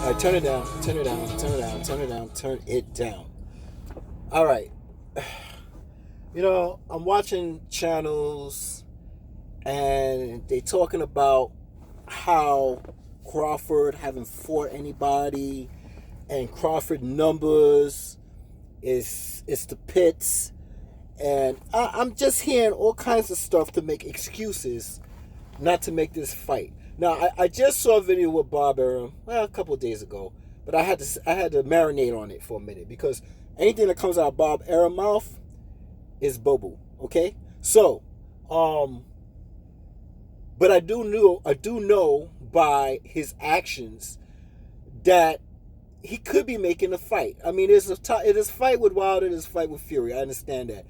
All right, turn it down, turn it down, turn it down, turn it down, turn it down. All right. I'm watching channels and they talking about how Crawford haven't fought anybody and Crawford numbers is the pits. And I'm just hearing all kinds of stuff to make excuses not to make this fight. Now, I just saw a video with Bob Arum, a couple of days ago, but I had to marinate on it for a minute because anything that comes out of Bob Arum's mouth is bobo. Okay, so but I do know by his actions that he could be making a fight. I mean, it is fight with Wilder, it is fight with Fury. I understand that,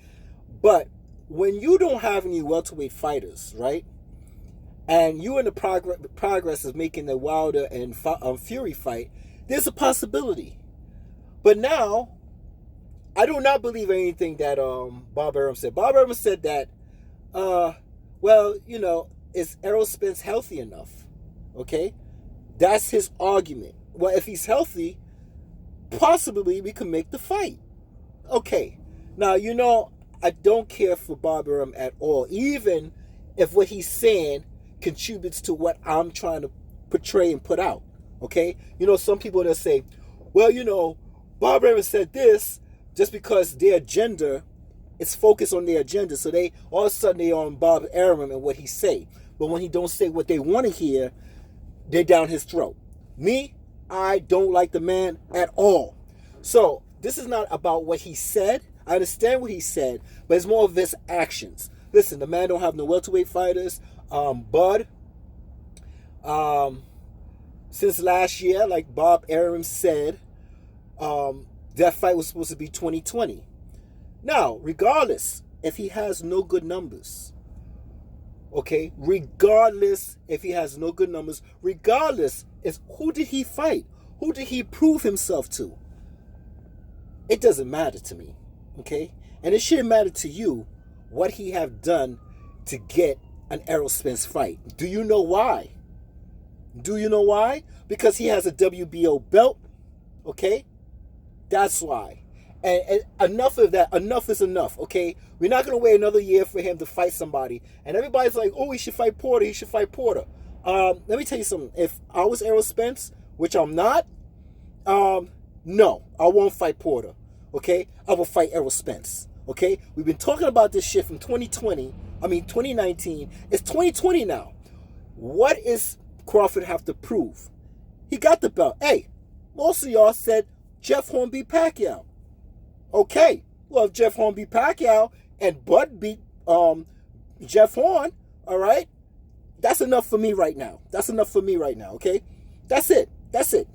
but when you don't have any welterweight fighters, right? And you in the progress of making the Wilder and Fury fight, there's a possibility. But now, I do not believe anything that Bob Arum said. Bob Arum said that, is Errol Spence healthy enough? Okay, that's his argument. Well, if he's healthy, possibly we can make the fight. Okay, now I don't care for Bob Arum at all, even if what he's saying contributes to what I'm trying to portray and put out. Okay, some people that say, well, Bob Arum said this just because their agenda is focused on their agenda, so they all of a sudden they on Bob Arum and what he say. But when he don't say what they want to hear, they're down his throat. Me, I don't like the man at all. So this is not about what he said. I understand what he said, but it's more of his actions. Listen, the man don't have no welterweight fighters. Bud, since last year, like Bob Arum said, that fight was supposed to be 2020. Now, regardless if he has no good numbers, okay, regardless if he has no good numbers, regardless is who did he fight? Who did he prove himself to? It doesn't matter to me, okay? And it shouldn't matter to you what he have done to get an Errol Spence fight. Do you know why? Do you know why? Because he has a WBO belt, okay? That's why. And enough of that. Enough is enough, okay? We're not going to wait another year for him to fight somebody. And everybody's like, oh, he should fight Porter. He should fight Porter. Let me tell you something. If I was Errol Spence, which I'm not, no, I won't fight Porter, okay? I will fight Errol Spence, okay? We've been talking about this shit from 2019. It's 2020 now. What is Crawford have to prove? He got the belt. Hey, most of y'all said Jeff Horn beat Pacquiao. Okay, well, if Jeff Horn beat Pacquiao and Bud beat Jeff Horn, all right, that's enough for me right now. That's enough for me right now, okay? That's it. That's it.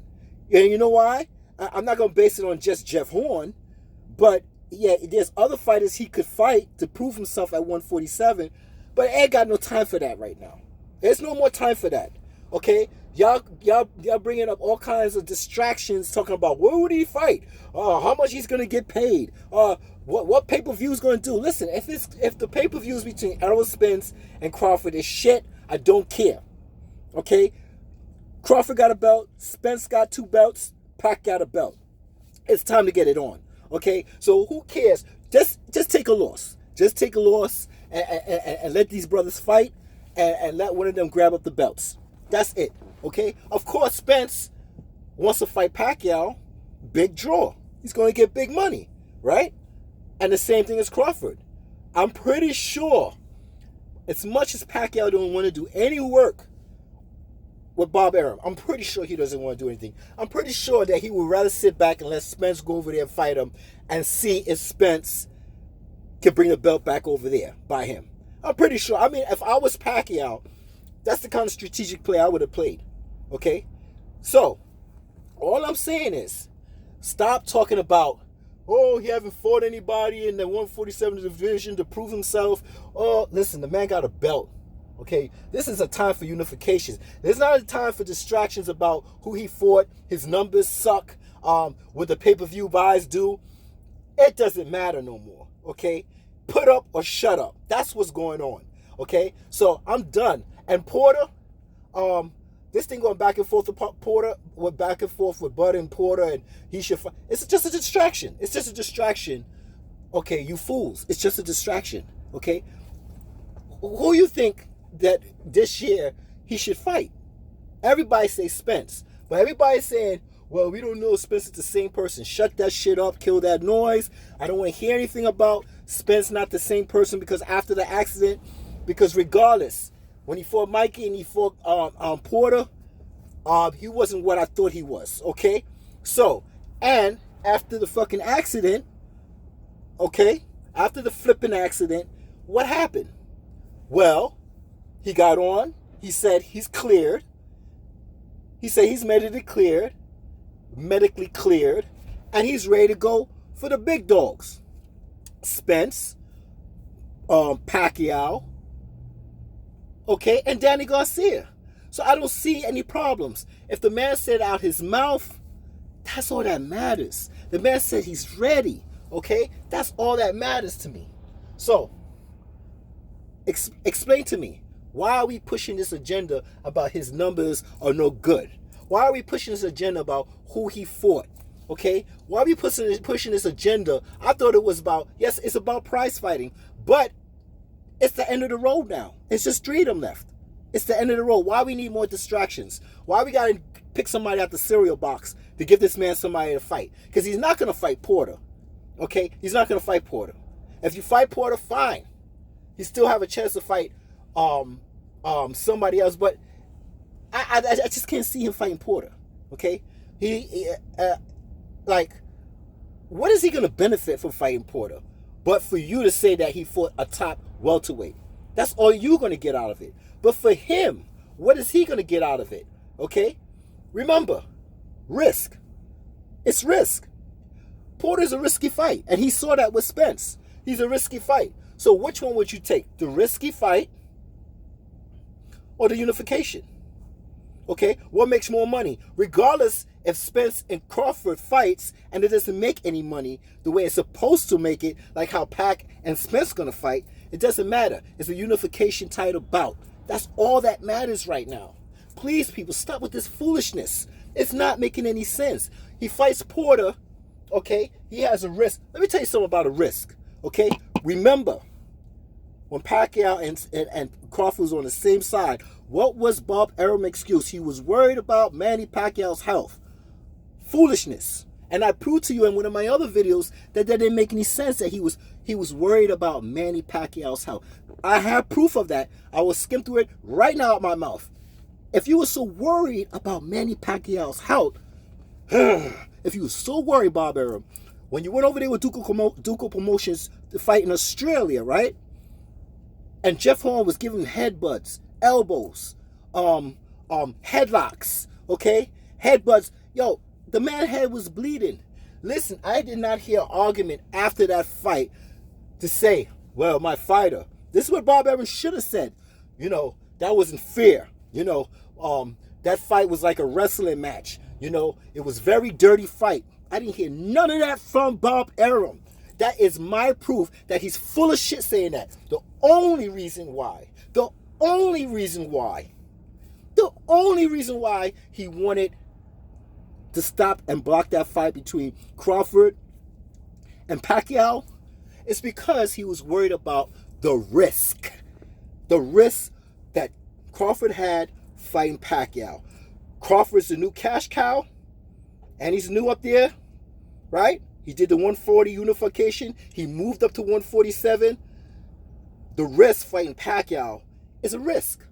And you know why? I'm not going to base it on just Jeff Horn, but yeah, there's other fighters he could fight to prove himself at 147, but I ain't got no time for that right now. There's no more time for that, okay? Y'all bringing up all kinds of distractions, talking about where would he fight? How much he's gonna get paid? What pay-per-view is gonna do? Listen, if the pay-per-views between Errol Spence and Crawford is shit, I don't care. Okay, Crawford got a belt, Spence got 2 belts, Pac got a belt. It's time to get it on. Okay, so who cares? Just take a loss. Just take a loss and let these brothers fight and let one of them grab up the belts. That's it. Okay? Of course, Spence wants to fight Pacquiao. Big draw. He's going to get big money, right? And the same thing as Crawford. I'm pretty sure, as much as Pacquiao don't want to do any work with Bob Arum, I'm pretty sure he doesn't want to do anything. I'm pretty sure that he would rather sit back and let Spence go over there and fight him and see if Spence can bring the belt back over there by him. I'm pretty sure. I mean, if I was Pacquiao, that's the kind of strategic play I would have played. Okay? So, all I'm saying is, stop talking about, oh, he haven't fought anybody in the 147 division to prove himself. Oh, listen, the man got a belt. Okay? This is a time for unification. There's not a time for distractions about who he fought, his numbers suck, what the pay-per-view buys do. It doesn't matter no more. Okay? Put up or shut up. That's what's going on. Okay? So, I'm done. And Porter, This thing going back and forth with Porter, went back and forth with Bud and Porter, and he should. It's just a distraction. It's just a distraction. Okay, you fools. It's just a distraction. Okay, who you think that this year he should fight? Everybody say Spence, but everybody's saying, well, we don't know if Spence is the same person. Shut that shit up. Kill that noise. I don't want to hear anything about Spence not the same person, because after the accident, because regardless, when he fought Mikey and he fought Porter, he wasn't what I thought he was, okay? So, and after the fucking accident, okay, after the flipping accident, what happened? Well, he got on. He said he's cleared. He said he's medically cleared, and he's ready to go for the big dogs. Spence, Pacquiao, okay, and Danny Garcia. So I don't see any problems. If the man said out his mouth, that's all that matters. The man said he's ready, okay? That's all that matters to me. So, explain to me, why are we pushing this agenda about his numbers are no good? Why are we pushing this agenda about who he fought? Okay? Why are we pushing this agenda? I thought it was about, yes, it's about prize fighting, but it's the end of the road now. It's just three of them left. It's the end of the road. Why we need more distractions? Why we got to pick somebody out the cereal box to give this man somebody to fight? Because he's not going to fight Porter. Okay? He's not going to fight Porter. If you fight Porter, fine. You still have a chance to fight somebody else, but I just can't see him fighting Porter. Okay? Like, what is he going to benefit from fighting Porter? But for you to say that he fought a top welterweight. That's all you're going to get out of it. But for him, what is he going to get out of it? Okay? Remember, risk. It's risk. Porter's a risky fight. And he saw that with Spence. He's a risky fight. So which one would you take? The risky fight or the unification? Okay? What makes more money? Regardless if Spence and Crawford fights and it doesn't make any money the way it's supposed to make it, like how Pac and Spence going to fight, it doesn't matter. It's a unification title bout. That's all that matters right now. Please, people, stop with this foolishness. It's not making any sense. He fights Porter, okay? He has a risk. Let me tell you something about a risk, okay? Remember, when Pacquiao and Crawford was on the same side, what was Bob Arum's excuse? He was worried about Manny Pacquiao's health. Foolishness. And I proved to you in one of my other videos that didn't make any sense, that he was worried about Manny Pacquiao's health. I have proof of that. I will skim through it right now out my mouth. If you were so worried about Manny Pacquiao's health, if you were so worried, Bob Arum, when you went over there with Ducal Promotions to fight in Australia, right? And Jeff Horn was giving him headbutts, elbows, headlocks, okay? Headbutts. Yo, the man's head was bleeding. Listen, I did not hear an argument after that fight to say, well, my fighter. This is what Bob Evans should have said. You know, that wasn't fair. You know, that fight was like a wrestling match. You know, it was a very dirty fight. I didn't hear none of that from Bob Arum. That is my proof that he's full of shit saying that. The only reason why he wanted to stop and block that fight between Crawford and Pacquiao is because he was worried about the risk that Crawford had fighting Pacquiao. Crawford's the new cash cow, and he's new up there, right? He did the 140 unification. He moved up to 147. The risk fighting Pacquiao is a risk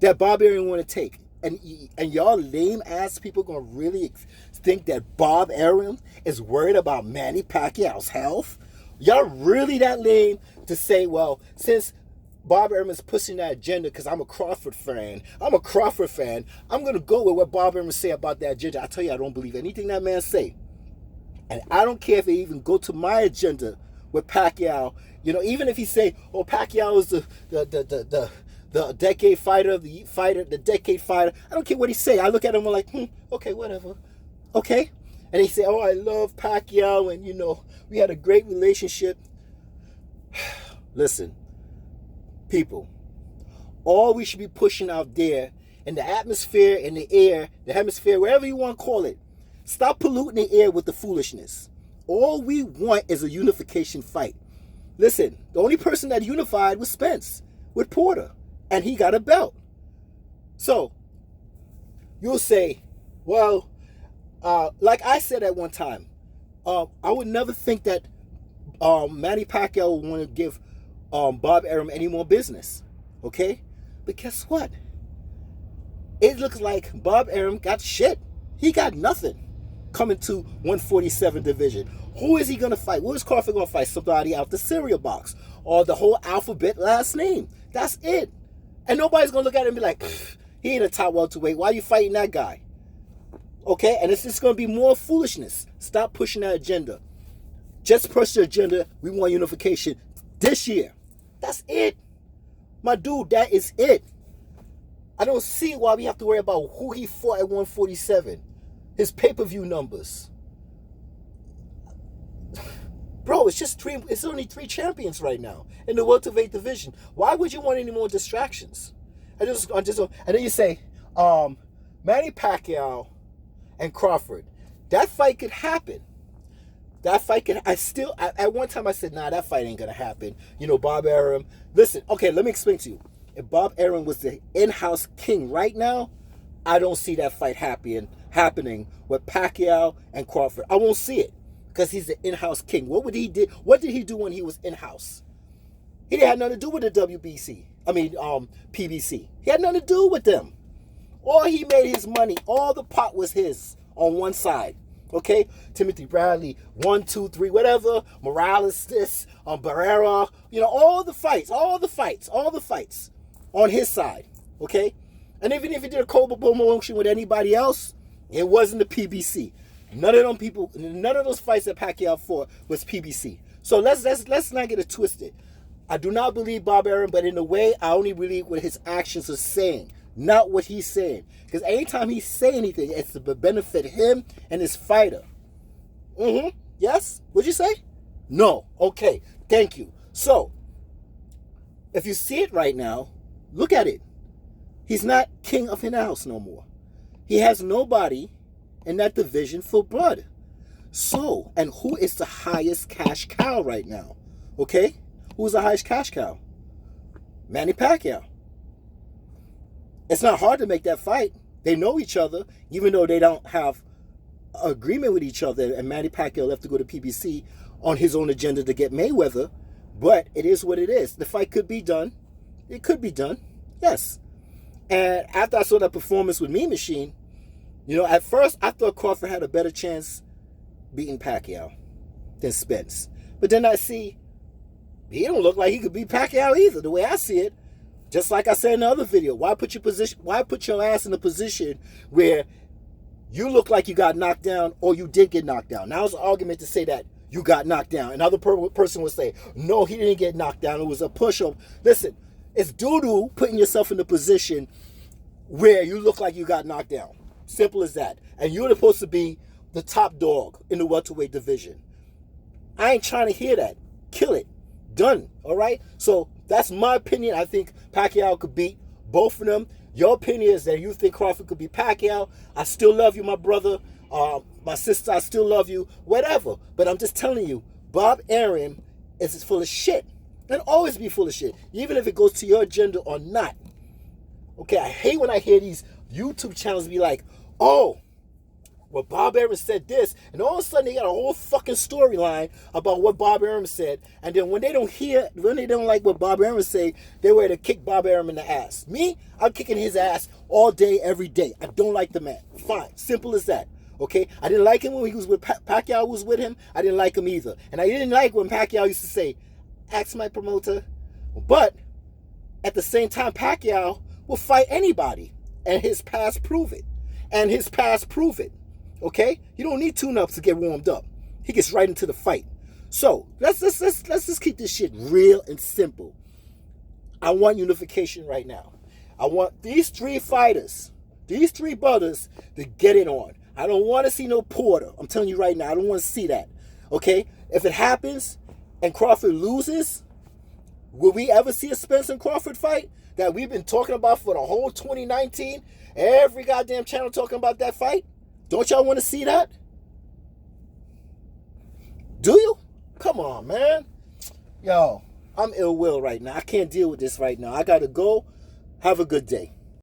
that Bob Arum want to take. And y'all lame ass people gonna really think that Bob Arum is worried about Manny Pacquiao's health? Y'all really that lame to say, well, since Bob Arum is pushing that agenda because I'm a Crawford fan, I'm gonna go with what Bob Arum say about that agenda. I tell you, I don't believe anything that man say. And I don't care if they even go to my agenda with Pacquiao. You know, even if he say, oh, Pacquiao is the decade fighter, the decade fighter. I don't care what he say. I look at him and like, okay, whatever. Okay? And he say, oh, I love Pacquiao, and, you know, we had a great relationship. Listen, people, all we should be pushing out there in the atmosphere, in the air, the hemisphere, wherever you want to call it. Stop polluting the air with the foolishness. All we want is a unification fight. Listen, the only person that unified was Spence with Porter, and he got a belt. So, you'll say, well, like I said at one time, I would never think that Manny Pacquiao would want to give Bob Arum any more business. Okay? But guess what? It looks like Bob Arum got shit. He got nothing coming to 147 division. Who is he going to fight? Who is Crawford going to fight? Somebody out the cereal box or the whole alphabet last name. That's it. And nobody's going to look at him and be like, he ain't a top welterweight. Why are you fighting that guy? Okay? And it's just going to be more foolishness. Stop pushing that agenda. Just push the agenda. We want unification this year. That's it. My dude, that is it. I don't see why we have to worry about who he fought at 147. His pay-per-view numbers. Bro, it's only 3 champions right now in the welterweight division. Why would you want any more distractions? And then you say, Manny Pacquiao and Crawford. That fight could happen. At one time I said, nah, that fight ain't gonna happen. You know, Bob Arum. Listen, okay, let me explain to you. If Bob Arum was the in-house king right now, I don't see that fight happening with Pacquiao and Crawford. I won't see it because he's the in-house king. What did he do when he was in-house? He didn't have nothing to do with the PBC. He had nothing to do with them. All he made his money, all the pot was his on one side. Okay? Timothy Bradley, 1, 2, 3, whatever. Morales, this, Barrera, you know, all the fights on his side. Okay? And even if he did a co-promotion with anybody else, it wasn't the PBC. None of those fights that Pacquiao fought was PBC. So let's not get it twisted. I do not believe Bob Arum, but in a way, I only believe what his actions are saying, not what he's saying. Because anytime he say anything, it's to benefit him and his fighter. Yes? What'd you say? No. Okay. Thank you. So, if you see it right now, look at it. He's not king of in-house no more. He has nobody in that division for blood. So, and who is the highest cash cow right now? Okay? Who's the highest cash cow? Manny Pacquiao. It's not hard to make that fight. They know each other, even though they don't have agreement with each other. And Manny Pacquiao left to go to PBC on his own agenda to get Mayweather. But it is what it is. The fight could be done. It could be done. Yes. And after I saw that performance with Mean Machine, you know, at first I thought Crawford had a better chance beating Pacquiao than Spence. But then I see he don't look like he could beat Pacquiao either, the way I see it. Just like I said in the other video, why put your ass in a position where you look like you got knocked down or you did get knocked down? Now it's an argument to say that you got knocked down. Another person would say, no, he didn't get knocked down. It was a push-up. Listen, it's doo-doo putting yourself in a position where you look like you got knocked down. Simple as that. And you're supposed to be the top dog in the welterweight division. I ain't trying to hear that. Kill it. Done. All right? So that's my opinion. I think Pacquiao could beat both of them. Your opinion is that you think Crawford could beat Pacquiao. I still love you, my brother. My sister, I still love you. Whatever. But I'm just telling you, Bob Arum is full of shit. And always be full of shit. Even if it goes to your agenda or not. Okay, I hate when I hear these YouTube channels be like, oh, well, Bob Arum said this, and all of a sudden they got a whole fucking storyline about what Bob Arum said, and then when they don't like what Bob Arum said, they're ready to kick Bob Arum in the ass. Me, I'm kicking his ass all day, every day. I don't like the man. Fine, simple as that. Okay, I didn't like him when he was with Pacquiao was with him. I didn't like him either, and I didn't like when Pacquiao used to say, "Ask my promoter," but at the same time, Pacquiao will fight anybody, and his past prove it. Okay, you don't need tune-ups to get warmed up. He gets right into the fight. So let's just keep this shit real and simple. I want unification right now. I want these 3 fighters, these 3 brothers, to get it on. I don't want to see no Porter. I'm telling you right now, I don't want to see that. Okay, if it happens and Crawford loses, will we ever see a Spence and Crawford fight? that we've been talking about for the whole 2019? Every goddamn channel talking about that fight? Don't y'all want to see that? Do you? Come on, man. Yo, I'm ill will right now. I can't deal with this right now. I gotta go. Have a good day.